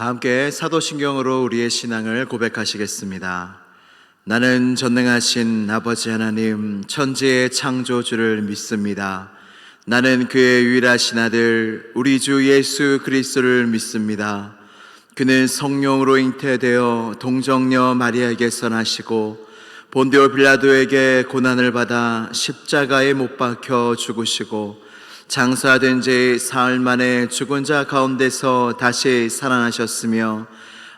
다 함께 사도신경으로 우리의 신앙을 고백하시겠습니다. 나는 전능하신 아버지 하나님 천지의 창조주를 믿습니다. 나는 그의 유일하신 아들 우리 주 예수 그리스도를 믿습니다. 그는 성령으로 잉태되어 동정녀 마리아에게서 나시고 본디오 빌라도에게 고난을 받아 십자가에 못 박혀 죽으시고 장사된 지 사흘 만에 죽은 자 가운데서 다시 살아나셨으며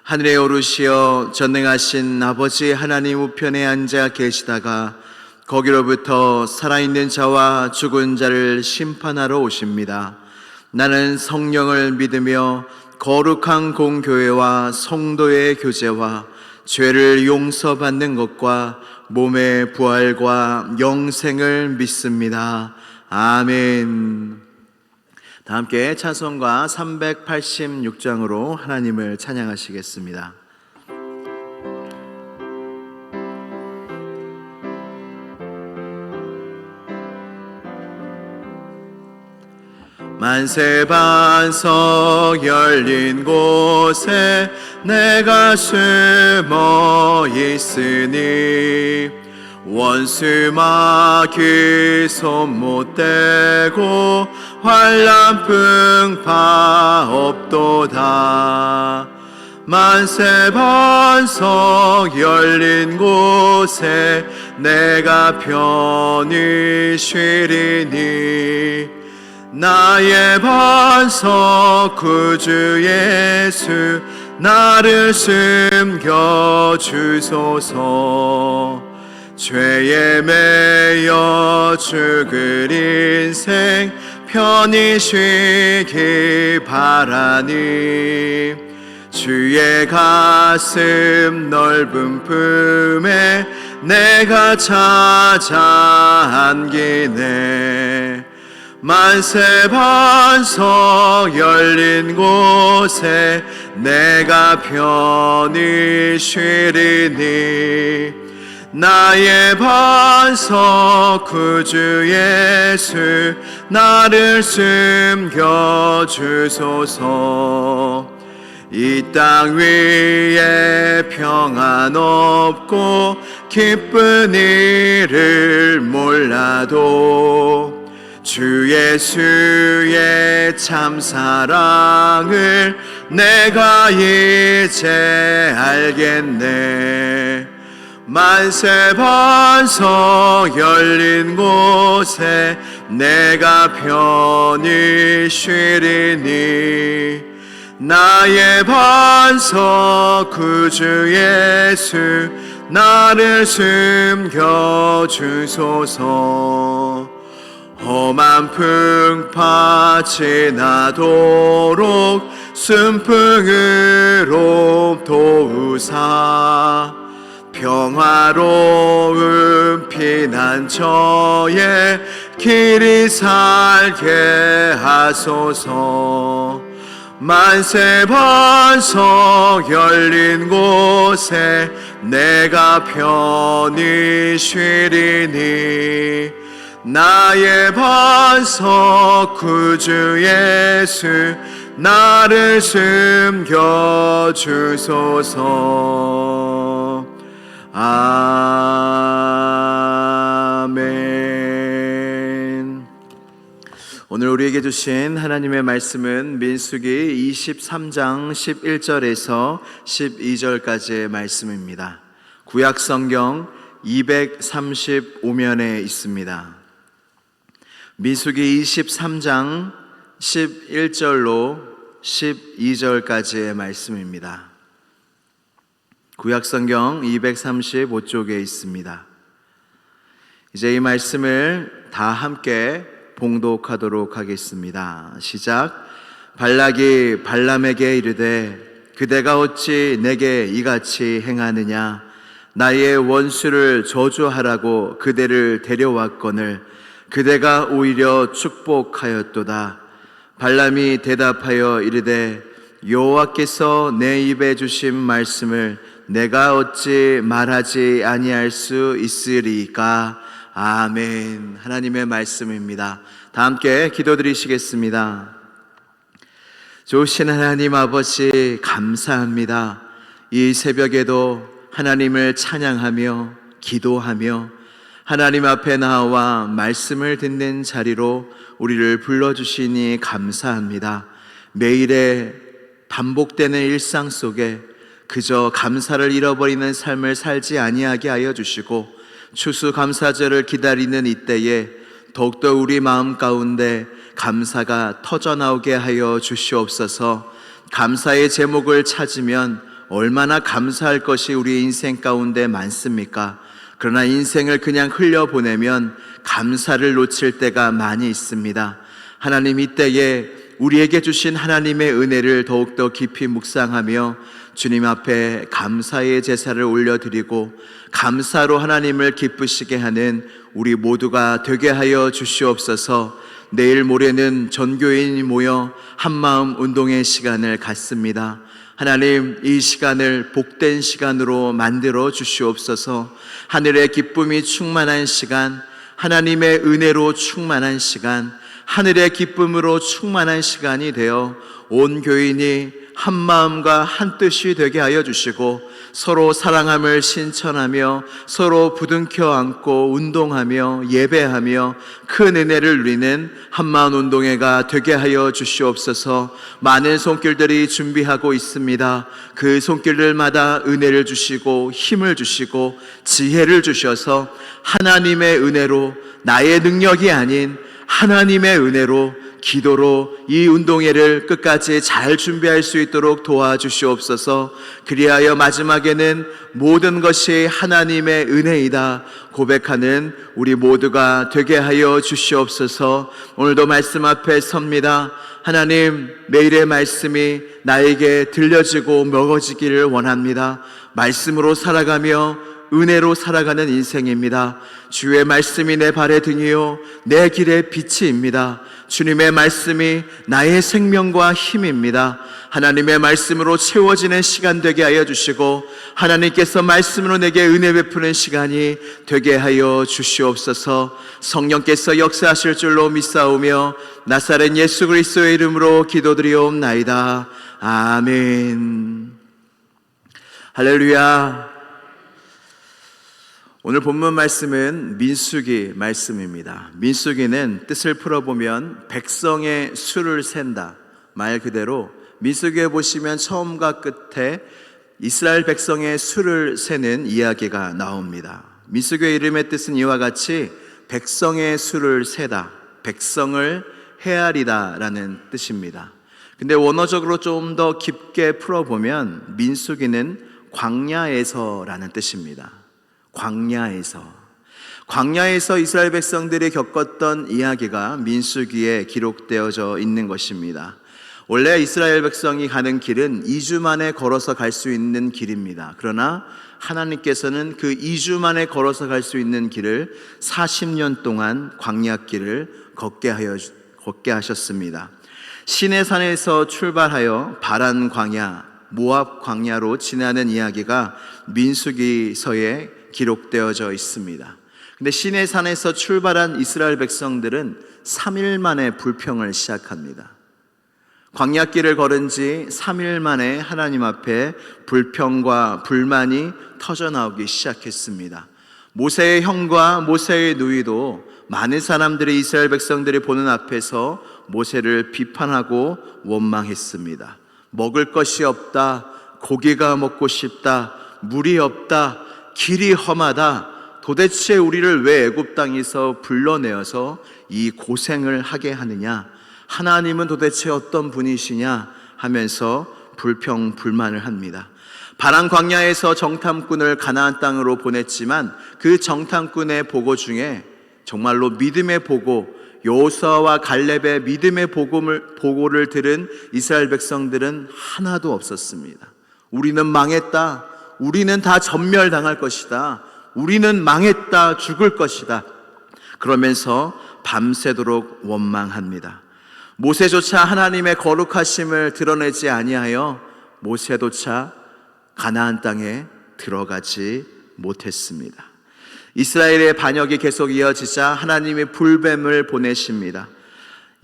하늘에 오르시어 전능하신 아버지 하나님 우편에 앉아 계시다가 거기로부터 살아있는 자와 죽은 자를 심판하러 오십니다. 나는 성령을 믿으며 거룩한 공교회와 성도의 교제와 죄를 용서받는 것과 몸의 부활과 영생을 믿습니다. 아멘. 다 함께 찬송가 386장으로 하나님을 찬양하시겠습니다. 만세 반석 열린 곳에 내가 숨어 있으니 원수 마귀 손 못 대고 환난 풍파 없도다. 만세 반석 열린 곳에 내가 편히 쉬리니 나의 반석 구주 예수 나를 숨겨주소서. 죄에 매여 죽을 인생 편히 쉬기 바라니 주의 가슴 넓은 품에 내가 찾아 안기네. 만세 반석 열린 곳에 내가 편히 쉬리니 나의 반석 구주 예수 나를 숨겨주소서. 이 땅 위에 평안 없고 기쁜 일을 몰라도 주 예수의 참 사랑을 내가 이제 알겠네. 만세 반석 열린 곳에 내가 편히 쉬리니 나의 반석 구주 예수 나를 숨겨주소서. 험한 풍파 지나도록 순풍으로 도우사 평화로운 피난처에 길이 살게 하소서. 만세 반석 열린 곳에 내가 편히 쉬리니 나의 반석 구주 예수 나를 숨겨주소서. 아멘. 오늘 우리에게 주신 하나님의 말씀은 민수기 23장 11절에서 12절까지의 말씀입니다. 구약성경 235면에 있습니다. 민수기 23장 11절로 12절까지의 말씀입니다. 구약성경 235쪽에 있습니다. 이제 이 말씀을 다 함께 봉독하도록 하겠습니다. 시작. 발락이 발람에게 이르되 그대가 어찌 내게 이같이 행하느냐. 나의 원수를 저주하라고 그대를 데려왔거늘 그대가 오히려 축복하였도다. 발람이 대답하여 이르되 여호와께서 내 입에 주신 말씀을 내가 어찌 말하지 아니할 수 있으리까. 아멘. 하나님의 말씀입니다. 다 함께 기도드리시겠습니다. 좋으신 하나님 아버지 감사합니다. 이 새벽에도 하나님을 찬양하며 기도하며 하나님 앞에 나와 말씀을 듣는 자리로 우리를 불러주시니 감사합니다. 매일의 반복되는 일상 속에 그저 감사를 잃어버리는 삶을 살지 아니하게 하여 주시고 추수감사절을 기다리는 이때에 더욱더 우리 마음 가운데 감사가 터져나오게 하여 주시옵소서. 감사의 제목을 찾으면 얼마나 감사할 것이 우리 인생 가운데 많습니까? 그러나 인생을 그냥 흘려보내면 감사를 놓칠 때가 많이 있습니다. 하나님, 이때에 우리에게 주신 하나님의 은혜를 더욱더 깊이 묵상하며 주님 앞에 감사의 제사를 올려드리고 감사로 하나님을 기쁘시게 하는 우리 모두가 되게 하여 주시옵소서. 내일 모레는 전교인이 모여 한마음 운동의 시간을 갖습니다. 하나님, 이 시간을 복된 시간으로 만들어 주시옵소서. 하늘의 기쁨이 충만한 시간, 하나님의 은혜로 충만한 시간, 하늘의 기쁨으로 충만한 시간이 되어 온 교인이 한 마음과 한 뜻이 되게 하여 주시고 서로 사랑함을 신천하며 서로 부둥켜 안고 운동하며 예배하며 큰 은혜를 누리는 한마음 운동회가 되게 하여 주시옵소서. 많은 손길들이 준비하고 있습니다. 그 손길들마다 은혜를 주시고 힘을 주시고 지혜를 주셔서 하나님의 은혜로, 나의 능력이 아닌 하나님의 은혜로, 기도로 이 운동회를 끝까지 잘 준비할 수 있도록 도와주시옵소서. 그리하여 마지막에는 모든 것이 하나님의 은혜이다 고백하는 우리 모두가 되게 하여 주시옵소서. 오늘도 말씀 앞에 섭니다. 하나님, 매일의 말씀이 나에게 들려지고 먹어지기를 원합니다. 말씀으로 살아가며 은혜로 살아가는 인생입니다. 주의 말씀이 내 발의 등이요 내 길의 빛입니다. 주님의 말씀이 나의 생명과 힘입니다. 하나님의 말씀으로 채워지는 시간 되게 하여 주시고 하나님께서 말씀으로 내게 은혜 베푸는 시간이 되게 하여 주시옵소서. 성령께서 역사하실 줄로 믿사오며 나사렛 예수 그리스도의 이름으로 기도드리옵나이다. 아멘. 할렐루야. 오늘 본문 말씀은 민수기 말씀입니다. 민수기는 뜻을 풀어보면 백성의 수를 센다, 말 그대로 민수기에 보시면 처음과 끝에 이스라엘 백성의 수를 세는 이야기가 나옵니다. 민수기의 이름의 뜻은 이와 같이 백성의 수를 세다, 백성을 헤아리다 라는 뜻입니다. 근데 원어적으로 좀 더 깊게 풀어보면 민수기는 광야에서 라는 뜻입니다. 광야에서 이스라엘 백성들이 겪었던 이야기가 민수기에 기록되어져 있는 것입니다. 원래 이스라엘 백성이 가는 길은 2주 만에 걸어서 갈 수 있는 길입니다. 그러나 하나님께서는 그 2주 만에 걸어서 갈 수 있는 길을 40년 동안 광야길을 걷게 하셨습니다. 시내산에서 출발하여 바란 광야, 모압 광야로 지나는 이야기가 민수기서에 기록되어져 있습니다. 근데 시내산에서 출발한 이스라엘 백성들은 3일 만에 불평을 시작합니다. 광야길을 걸은 지 3일 만에 하나님 앞에 불평과 불만이 터져나오기 시작했습니다. 모세의 형과 모세의 누이도 많은 사람들이 이스라엘 백성들이 보는 앞에서 모세를 비판하고 원망했습니다. 먹을 것이 없다, 고기가 먹고 싶다, 물이 없다, 길이 험하다, 도대체 우리를 왜 애굽 땅에서 불러내어서 이 고생을 하게 하느냐, 하나님은 도대체 어떤 분이시냐 하면서 불평 불만을 합니다. 바란 광야에서 정탐꾼을 가나안 땅으로 보냈지만 그 정탐꾼의 보고 중에 정말로 믿음의 보고, 여호수아와 갈렙의 믿음의 보고를 들은 이스라엘 백성들은 하나도 없었습니다. 우리는 망했다, 우리는 다 전멸당할 것이다, 우리는 망했다, 죽을 것이다, 그러면서 밤새도록 원망합니다. 모세조차 하나님의 거룩하심을 드러내지 아니하여 모세조차 가나안 땅에 들어가지 못했습니다. 이스라엘의 반역이 계속 이어지자 하나님이 불뱀을 보내십니다.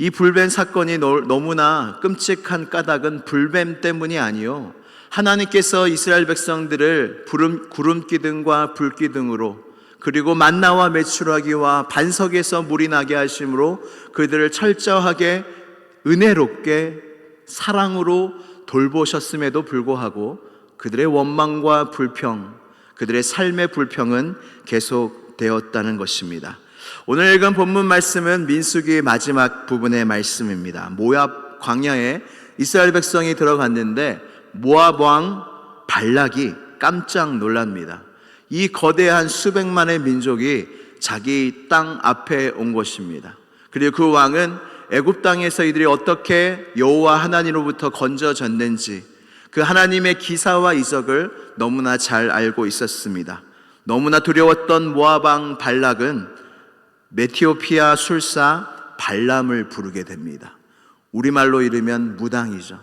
이 불뱀 사건이 너무나 끔찍한 까닭은 불뱀 때문이 아니요, 하나님께서 이스라엘 백성들을 구름 기둥과 불 기둥으로, 그리고 만나와 메추라기와 반석에서 물이 나게 하심으로 그들을 철저하게 은혜롭게 사랑으로 돌보셨음에도 불구하고 그들의 원망과 불평, 그들의 삶의 불평은 계속되었다는 것입니다. 오늘 읽은 본문 말씀은 민수기 마지막 부분의 말씀입니다. 모압 광야에 이스라엘 백성이 들어갔는데 모압 왕 발락이 깜짝 놀랍니다. 이 거대한 수백만의 민족이 자기 땅 앞에 온 것입니다. 그리고 그 왕은 애굽 땅에서 이들이 어떻게 여호와 하나님으로부터 건져졌는지 그 하나님의 기사와 이적을 너무나 잘 알고 있었습니다. 너무나 두려웠던 모압 왕 발락은 메티오피아 술사 발람을 부르게 됩니다. 우리말로 이르면 무당이죠.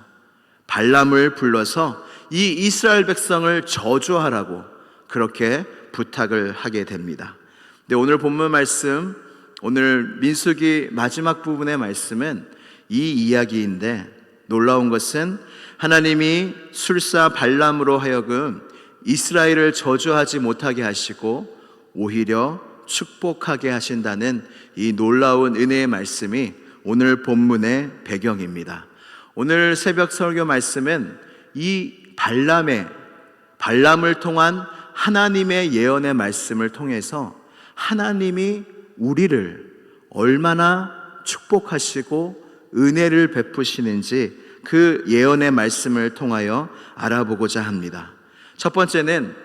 발람을 불러서 이 이스라엘 백성을 저주하라고 그렇게 부탁을 하게 됩니다. 근데 오늘 본문 말씀, 오늘 민수기 마지막 부분의 말씀은 이 이야기인데, 놀라운 것은 하나님이 술사 발람으로 하여금 이스라엘을 저주하지 못하게 하시고 오히려 축복하게 하신다는 이 놀라운 은혜의 말씀이 오늘 본문의 배경입니다. 오늘 새벽 설교 말씀은 이 발람을 통한 하나님의 예언의 말씀을 통해서 하나님이 우리를 얼마나 축복하시고 은혜를 베푸시는지 그 예언의 말씀을 통하여 알아보고자 합니다. 첫 번째는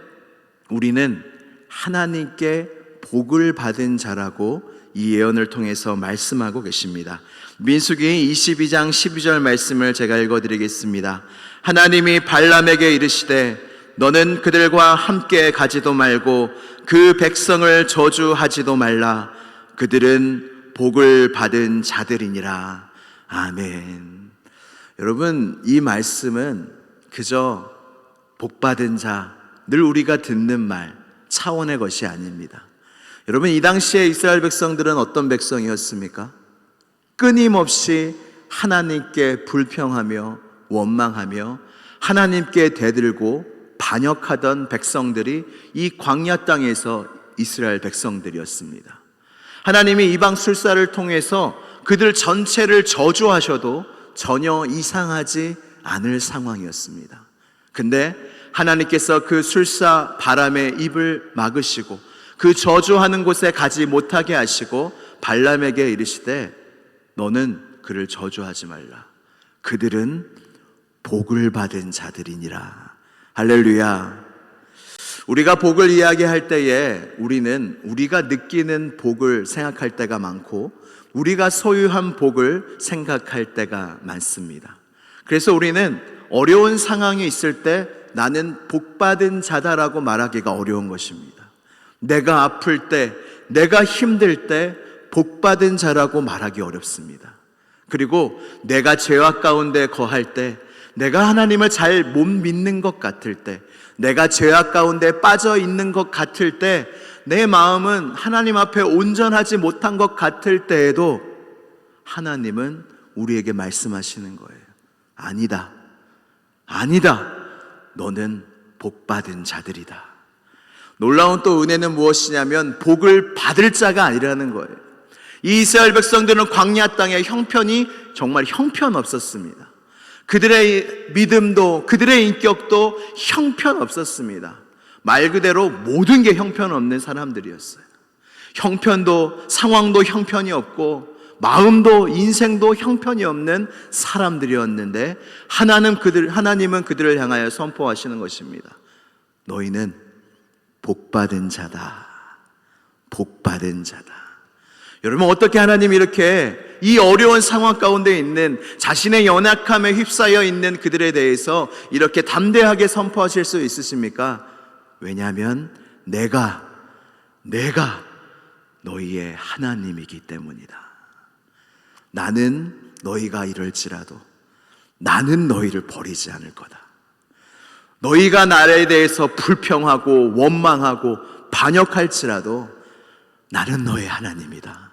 우리는 하나님께 복을 받은 자라고 이 예언을 통해서 말씀하고 계십니다. 민수기 22장 12절 말씀을 제가 읽어드리겠습니다. 하나님이 발람에게 이르시되 너는 그들과 함께 가지도 말고 그 백성을 저주하지도 말라. 그들은 복을 받은 자들이니라. 아멘. 여러분, 이 말씀은 그저 복받은 자, 늘 우리가 듣는 말 차원의 것이 아닙니다. 여러분, 이 당시에 이스라엘 백성들은 어떤 백성이었습니까? 끊임없이 하나님께 불평하며 원망하며 하나님께 대들고 반역하던 백성들이 이 광야 땅에서 이스라엘 백성들이었습니다. 하나님이 이방 술사를 통해서 그들 전체를 저주하셔도 전혀 이상하지 않을 상황이었습니다. 근데 하나님께서 그 술사 바람의 입을 막으시고 그 저주하는 곳에 가지 못하게 하시고 발람에게 이르시되 너는 그를 저주하지 말라. 그들은 복을 받은 자들이니라. 할렐루야. 우리가 복을 이야기할 때에 우리는 우리가 느끼는 복을 생각할 때가 많고 우리가 소유한 복을 생각할 때가 많습니다. 그래서 우리는 어려운 상황이 있을 때 나는 복받은 자다라고 말하기가 어려운 것입니다. 내가 아플 때, 내가 힘들 때 복받은 자라고 말하기 어렵습니다. 그리고 내가 죄악 가운데 거할 때, 내가 하나님을 잘 못 믿는 것 같을 때, 내가 죄악 가운데 빠져 있는 것 같을 때, 내 마음은 하나님 앞에 온전하지 못한 것 같을 때에도 하나님은 우리에게 말씀하시는 거예요. 아니다. 아니다. 너는 복받은 자들이다. 놀라운 또 은혜는 무엇이냐면 복을 받을 자가 아니라는 거예요. 이 이스라엘 백성들은 광야 땅에 형편이 정말 형편없었습니다. 그들의 믿음도 그들의 인격도 형편없었습니다. 말 그대로 모든 게 형편없는 사람들이었어요. 형편도 상황도 형편이 없고 마음도 인생도 형편이 없는 사람들이었는데 하나님은 그들을 향하여 선포하시는 것입니다. 너희는 복받은 자다. 복받은 자다. 여러분, 어떻게 하나님이 이렇게 이 어려운 상황 가운데 있는 자신의 연약함에 휩싸여 있는 그들에 대해서 이렇게 담대하게 선포하실 수 있으십니까? 왜냐하면 내가 너희의 하나님이기 때문이다. 나는 너희가 이럴지라도 나는 너희를 버리지 않을 거다. 너희가 나에 대해서 불평하고 원망하고 반역할지라도 나는 너의 하나님이다.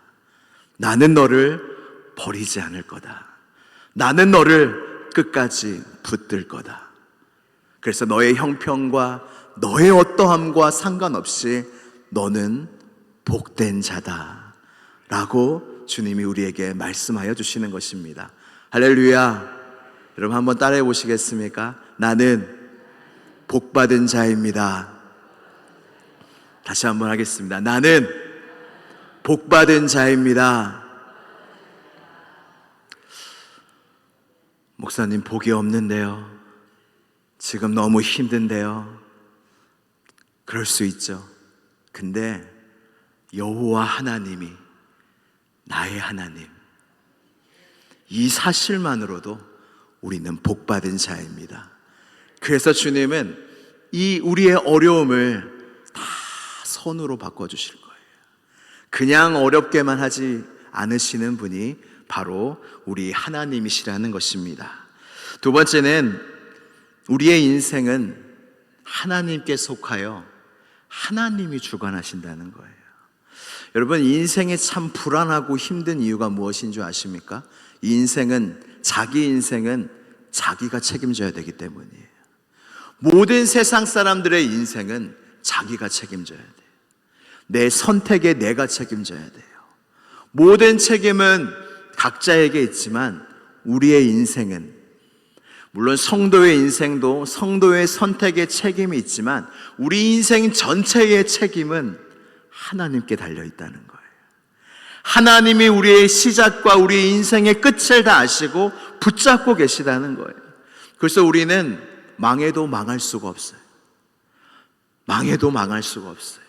나는 너를 버리지 않을 거다. 나는 너를 끝까지 붙들 거다. 그래서 너의 형편과 너의 어떠함과 상관없이 너는 복된 자다 라고 주님이 우리에게 말씀하여 주시는 것입니다. 할렐루야. 여러분 한번 따라해 보시겠습니까? 나는 복받은 자입니다. 다시 한번 하겠습니다. 나는 복받은 자입니다. 목사님, 복이 없는데요. 지금 너무 힘든데요. 그럴 수 있죠. 근데 여호와 하나님이 나의 하나님, 이 사실만으로도 우리는 복받은 자입니다. 그래서 주님은 이 우리의 어려움을 다 선으로 바꿔주실 거예요. 그냥 어렵게만 하지 않으시는 분이 바로 우리 하나님이시라는 것입니다. 두 번째는 우리의 인생은 하나님께 속하여 하나님이 주관하신다는 거예요. 여러분, 인생이 참 불안하고 힘든 이유가 무엇인 줄 아십니까? 자기 인생은 자기가 책임져야 되기 때문이에요. 모든 세상 사람들의 인생은 자기가 책임져야 돼요. 내 선택에 내가 책임져야 돼요. 모든 책임은 각자에게 있지만 우리의 인생은, 물론 성도의 인생도 성도의 선택에 책임이 있지만 우리 인생 전체의 책임은 하나님께 달려있다는 거예요. 하나님이 우리의 시작과 우리의 인생의 끝을 다 아시고 붙잡고 계시다는 거예요. 그래서 우리는 망해도 망할 수가 없어요. 망해도 망할 수가 없어요.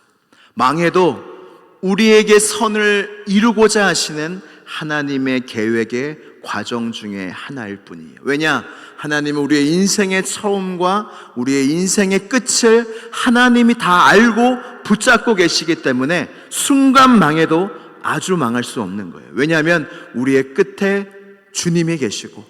망해도 우리에게 선을 이루고자 하시는 하나님의 계획의 과정 중에 하나일 뿐이에요. 왜냐? 하나님은 우리의 인생의 처음과 우리의 인생의 끝을 하나님이 다 알고 붙잡고 계시기 때문에 순간 망해도 아주 망할 수 없는 거예요. 왜냐하면 우리의 끝에 주님이 계시고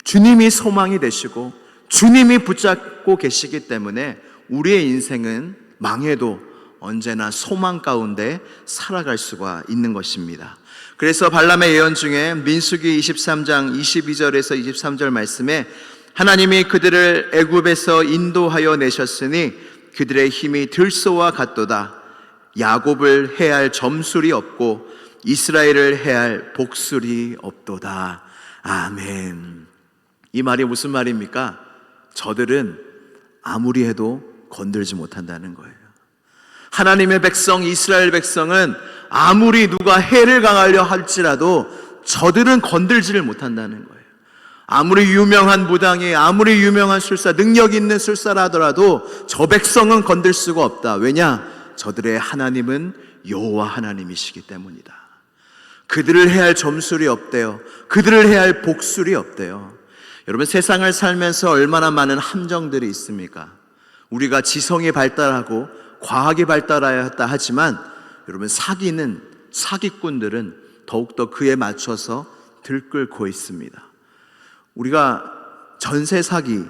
주님이 소망이 되시고 주님이 붙잡고 계시기 때문에 우리의 인생은 망해도 언제나 소망 가운데 살아갈 수가 있는 것입니다. 그래서 발람의 예언 중에 민수기 23장 22절에서 23절 말씀에 하나님이 그들을 애굽에서 인도하여 내셨으니 그들의 힘이 들소와 같도다. 야곱을 해할 점술이 없고 이스라엘을 해할 복술이 없도다. 아멘. 이 말이 무슨 말입니까? 저들은 아무리 해도 건들지 못한다는 거예요. 하나님의 백성, 이스라엘 백성은 아무리 누가 해를 가하려 할지라도 저들은 건들지를 못한다는 거예요. 아무리 유명한 무당이, 아무리 유명한 술사, 능력 있는 술사라 하더라도 저 백성은 건들 수가 없다. 왜냐? 저들의 하나님은 여호와 하나님이시기 때문이다. 그들을 해할 점술이 없대요. 그들을 해할 복술이 없대요. 여러분, 세상을 살면서 얼마나 많은 함정들이 있습니까? 우리가 지성이 발달하고 과학이 발달하였다 하지만 여러분, 사기꾼들은 더욱더 그에 맞춰서 들끓고 있습니다. 우리가 전세 사기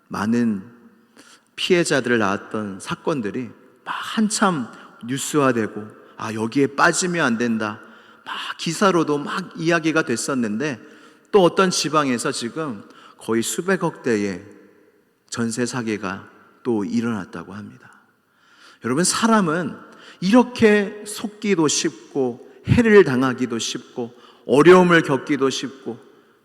많은 피해자들을 낳았던 사건들이 막 한참 뉴스화되고 여기에 빠지면 안 된다 막 기사로도 막 이야기가 됐었는데 또 어떤 지방에서 지금 거의 수백억 대의 전세 사기가 또 일어났다고 합니다. 여러분, 사람은 이렇게 속기도 쉽고 해를 당하기도 쉽고 어려움을 겪기도 쉽고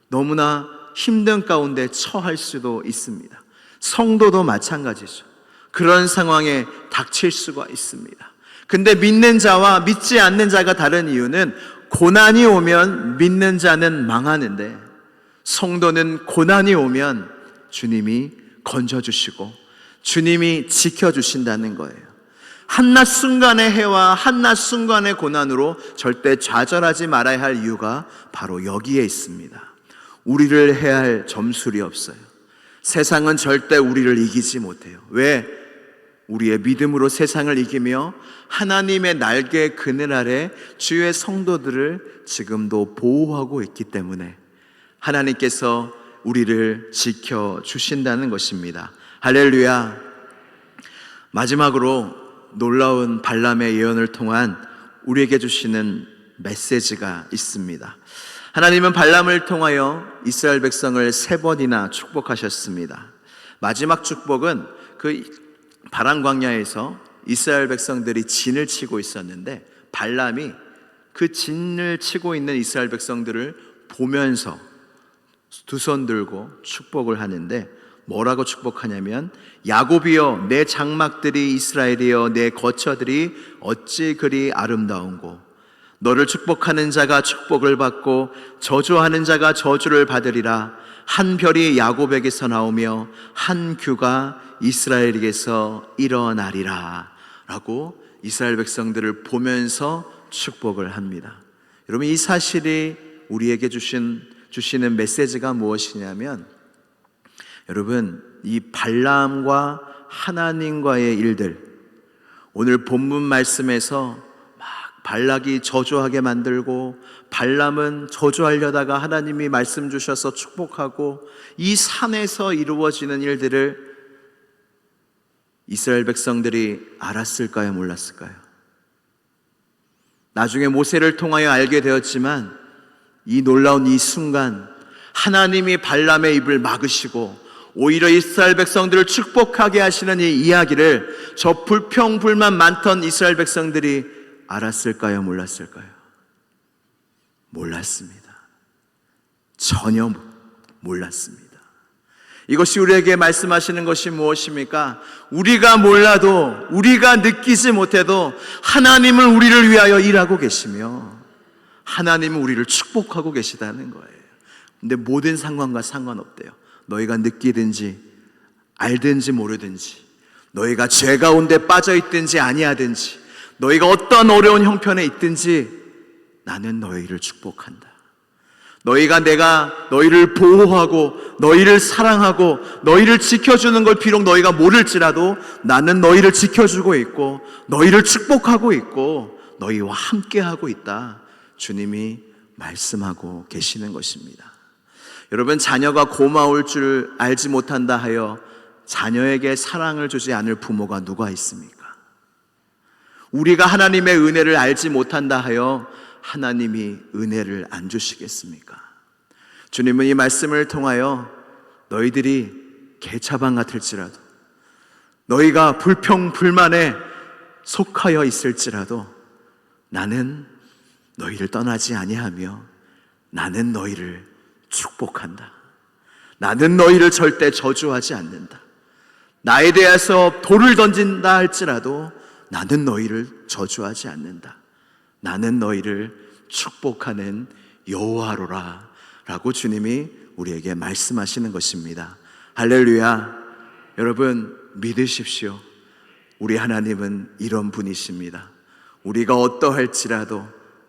너무나 힘든 가운데 처할 수도 있습니다. 성도도 마찬가지죠. 그런 상황에 닥칠 수가 있습니다. 근데 믿는 자와 믿지 않는 자가 다른 이유는 고난이 오면 믿는 자는 망하는데 성도는 고난이 오면 주님이 건져주시고 주님이 지켜주신다는 거예요. 한낮 순간의 해와 한낮 순간의 고난으로 절대 좌절하지 말아야 할 이유가 바로 여기에 있습니다. 우리를 해야 할 점술이 없어요. 세상은 절대 우리를 이기지 못해요. 왜? 우리의 믿음으로 세상을 이기며 하나님의 날개 그늘 아래 주의 성도들을 지금도 보호하고 있기 때문에 하나님께서 우리를 지켜주신다는 것입니다. 할렐루야. 마지막으로 놀라운 발람의 예언을 통한 우리에게 주시는 메시지가 있습니다. 하나님은 발람을 통하여 이스라엘 백성을 3번이나 축복하셨습니다. 마지막 축복은 그 바란 광야에서 이스라엘 백성들이 진을 치고 있었는데 발람이 그 진을 치고 있는 이스라엘 백성들을 보면서 두 손 들고 축복을 하는데 뭐라고 축복하냐면 야곱이여 내 장막들이 이스라엘이여 내 거처들이 어찌 그리 아름다운고 너를 축복하는 자가 축복을 받고 저주하는 자가 저주를 받으리라. 한 별이 야곱에게서 나오며 한 규가 이스라엘에게서 일어나리라 라고 이스라엘 백성들을 보면서 축복을 합니다. 여러분, 이 사실이 우리에게 주시는 메시지가 무엇이냐면, 여러분, 이 발람과 하나님과의 일들, 오늘 본문 말씀에서 막 발락이 저주하게 만들고 발람은 저주하려다가 하나님이 말씀 주셔서 축복하고, 이 산에서 이루어지는 일들을 이스라엘 백성들이 알았을까요? 몰랐을까요? 나중에 모세를 통하여 알게 되었지만 이 놀라운 이 순간 하나님이 발람의 입을 막으시고 오히려 이스라엘 백성들을 축복하게 하시는 이 이야기를 저 불평불만 많던 이스라엘 백성들이 알았을까요? 몰랐을까요? 몰랐습니다. 전혀 몰랐습니다. 이것이 우리에게 말씀하시는 것이 무엇입니까? 우리가 몰라도, 우리가 느끼지 못해도 하나님은 우리를 위하여 일하고 계시며 하나님은 우리를 축복하고 계시다는 거예요. 근데 모든 상황과 상관없대요. 너희가 느끼든지 알든지 모르든지, 너희가 죄 가운데 빠져 있든지 아니하든지, 너희가 어떤 어려운 형편에 있든지 나는 너희를 축복한다. 내가 너희를 보호하고 너희를 사랑하고 너희를 지켜주는 걸 비록 너희가 모를지라도 나는 너희를 지켜주고 있고 너희를 축복하고 있고 너희와 함께하고 있다. 주님이 말씀하고 계시는 것입니다. 여러분, 자녀가 고마울 줄 알지 못한다 하여 자녀에게 사랑을 주지 않을 부모가 누가 있습니까? 우리가 하나님의 은혜를 알지 못한다 하여 하나님이 은혜를 안 주시겠습니까? 주님은 이 말씀을 통하여 너희들이 개차반 같을지라도, 너희가 불평불만에 속하여 있을지라도 나는 너희를 떠나지 아니하며 나는 너희를 축복한다. 나는 너희를 절대 저주하지 않는다. 나에 대해서 돌을 던진다 할지라도 나는 너희를 저주하지 않는다. 나는 너희를 축복하는 여호와로라 라고 주님이 우리에게 말씀하시는 것입니다. 할렐루야. 여러분, 믿으십시오. 우리 하나님은 이런 분이십니다. 우리가 어떠할지라도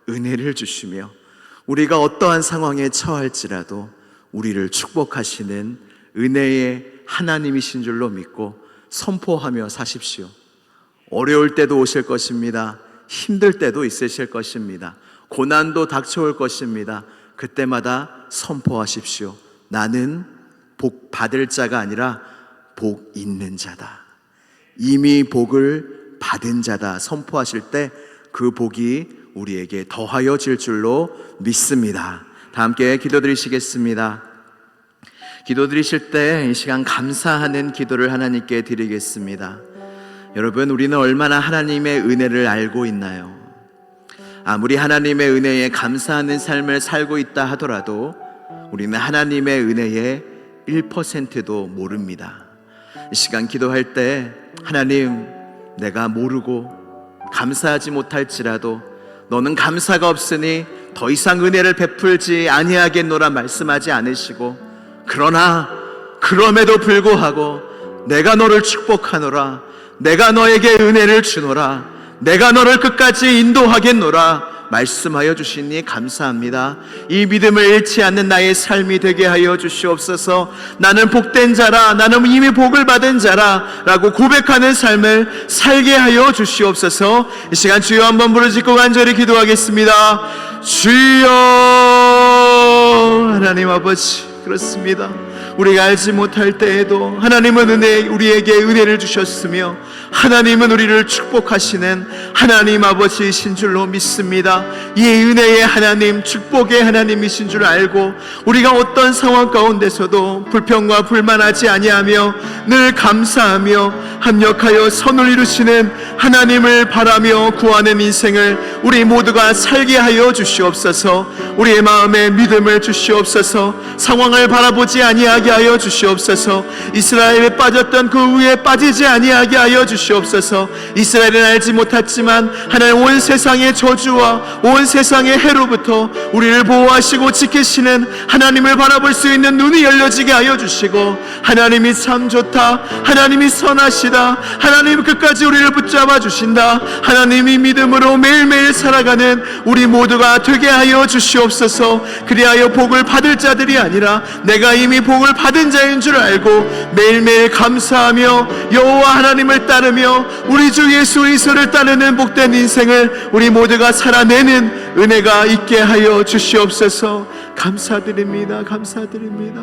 은혜를 주시며 우리가 어떠한 상황에 처할지라도 우리를 축복하시는 은혜의 하나님이신 줄로 믿고 선포하며 사십시오. 어려울 때도 오실 것입니다. 힘들 때도 있으실 것입니다. 고난도 닥쳐올 것입니다. 그때마다 선포하십시오. 나는 복 받을 자가 아니라 복 있는 자다. 이미 복을 받은 자다. 선포하실 때 그 복이 우리에게 더하여질 줄로 믿습니다. 다 함께 기도드리시겠습니다. 기도드리실 때 이 시간 감사하는 기도를 하나님께 드리겠습니다. 여러분, 우리는 얼마나 하나님의 은혜를 알고 있나요? 아무리 하나님의 은혜에 감사하는 삶을 살고 있다 하더라도 우리는 하나님의 은혜의 1%도 모릅니다. 이 시간 기도할 때 하나님, 내가 모르고 감사하지 못할지라도 너는 감사가 없으니 더 이상 은혜를 베풀지 아니하겠노라 말씀하지 않으시고, 그러나 그럼에도 불구하고 내가 너를 축복하노라, 내가 너에게 은혜를 주노라, 내가 너를 끝까지 인도하겠노라 말씀하여 주시니 감사합니다. 이 믿음을 잃지 않는 나의 삶이 되게 하여 주시옵소서. 나는 복된 자라, 나는 이미 복을 받은 자라 라고 고백하는 삶을 살게 하여 주시옵소서. 이 시간 주여 한번 부르짖고 간절히 기도하겠습니다. 주여. 하나님 아버지, 그렇습니다. 우리가 알지 못할 때에도 하나님은 우리에게 은혜를 주셨으며 하나님은 우리를 축복하시는 하나님 아버지이신 줄로 믿습니다. 이 은혜의 하나님, 축복의 하나님이신 줄 알고 우리가 어떤 상황 가운데서도 불평과 불만하지 아니하며 늘 감사하며 합력하여 선을 이루시는 하나님을 바라며 구하는 인생을 우리 모두가 살게 하여 주시옵소서. 우리의 마음에 믿음을 주시옵소서. 상황을 바라보지 아니하게 하여 주시옵소서. 이스라엘에 빠졌던 그 위에 빠지지 아니하게 하여 주시옵소서. 이스라엘은 알지 못했지만 하나님 온 세상의 저주와 온 세상의 해로부터 우리를 보호하시고 지키시는 하나님을 바라볼 수 있는 눈이 열려지게 하여 주시고, 하나님이 참 좋다, 하나님이 선하시다, 하나님 끝까지 우리를 붙잡아 주신다, 하나님이 믿음으로 매일매일 살아가는 우리 모두가 되게 하여 주시옵소서. 그리하여 복을 받을 자들이 아니라 내가 이미 복을 받은 자인 줄 알고 매일매일 감사하며 여호와 하나님을 따르며 우리 주 예수 그리스도를 따르는 복된 인생을 우리 모두가 살아내는 은혜가 있게 하여 주시옵소서. 감사드립니다. 감사드립니다.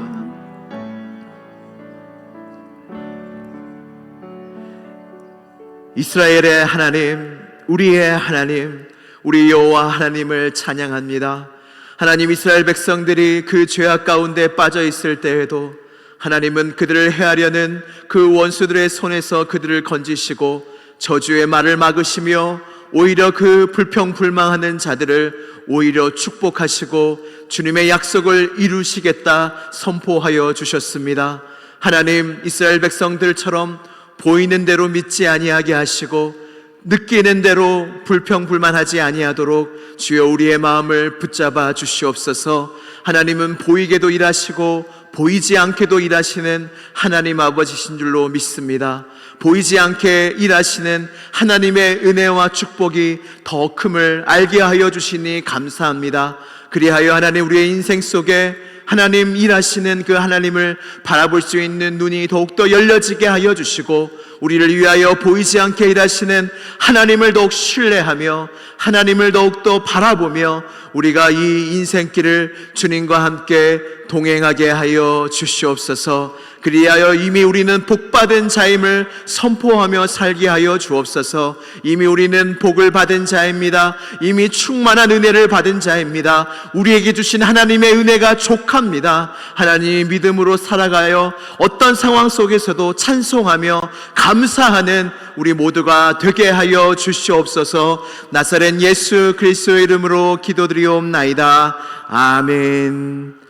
이스라엘의 하나님, 우리의 하나님, 우리 여호와 하나님을 찬양합니다. 하나님, 이스라엘 백성들이 그 죄악 가운데 빠져 있을 때에도 하나님은 그들을 해하려는 그 원수들의 손에서 그들을 건지시고 저주의 말을 막으시며 오히려 그 불평불만하는 자들을 오히려 축복하시고 주님의 약속을 이루시겠다 선포하여 주셨습니다. 하나님, 이스라엘 백성들처럼 보이는 대로 믿지 아니하게 하시고 느끼는 대로 불평불만하지 아니하도록 주여 우리의 마음을 붙잡아 주시옵소서. 하나님은 보이게도 일하시고 보이지 않게도 일하시는 하나님 아버지신 줄로 믿습니다. 보이지 않게 일하시는 하나님의 은혜와 축복이 더 큼을 알게 하여 주시니 감사합니다. 그리하여 하나님, 우리의 인생 속에 하나님 일하시는 그 하나님을 바라볼 수 있는 눈이 더욱더 열려지게 하여 주시고, 우리를 위하여 보이지 않게 일하시는 하나님을 더욱 신뢰하며 하나님을 더욱더 바라보며 우리가 이 인생길을 주님과 함께 동행하게 하여 주시옵소서. 그리하여 이미 우리는 복받은 자임을 선포하며 살게 하여 주옵소서. 이미 우리는 복을 받은 자입니다. 이미 충만한 은혜를 받은 자입니다. 우리에게 주신 하나님의 은혜가 족합니다. 하나님 믿음으로 살아가요 어떤 상황 속에서도 찬송하며 감사하는 우리 모두가 되게 하여 주시옵소서. 나사렛 예수 그리스도의 이름으로 기도드리옵나이다. 아멘.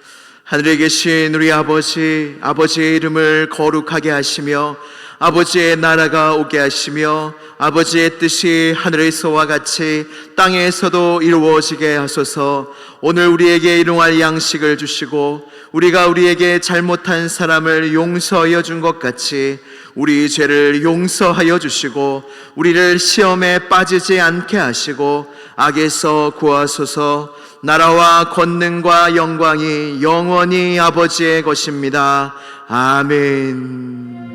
하늘에 계신 우리 아버지, 아버지의 이름을 거룩하게 하시며 아버지의 나라가 오게 하시며 아버지의 뜻이 하늘에서와 같이 땅에서도 이루어지게 하소서. 오늘 우리에게 일용할 양식을 주시고 우리가 우리에게 잘못한 사람을 용서하여 준 것 같이 우리 죄를 용서하여 주시고 우리를 시험에 빠지지 않게 하시고 악에서 구하소서. 나라와 권능과 영광이 영원히 아버지의 것입니다. 아멘.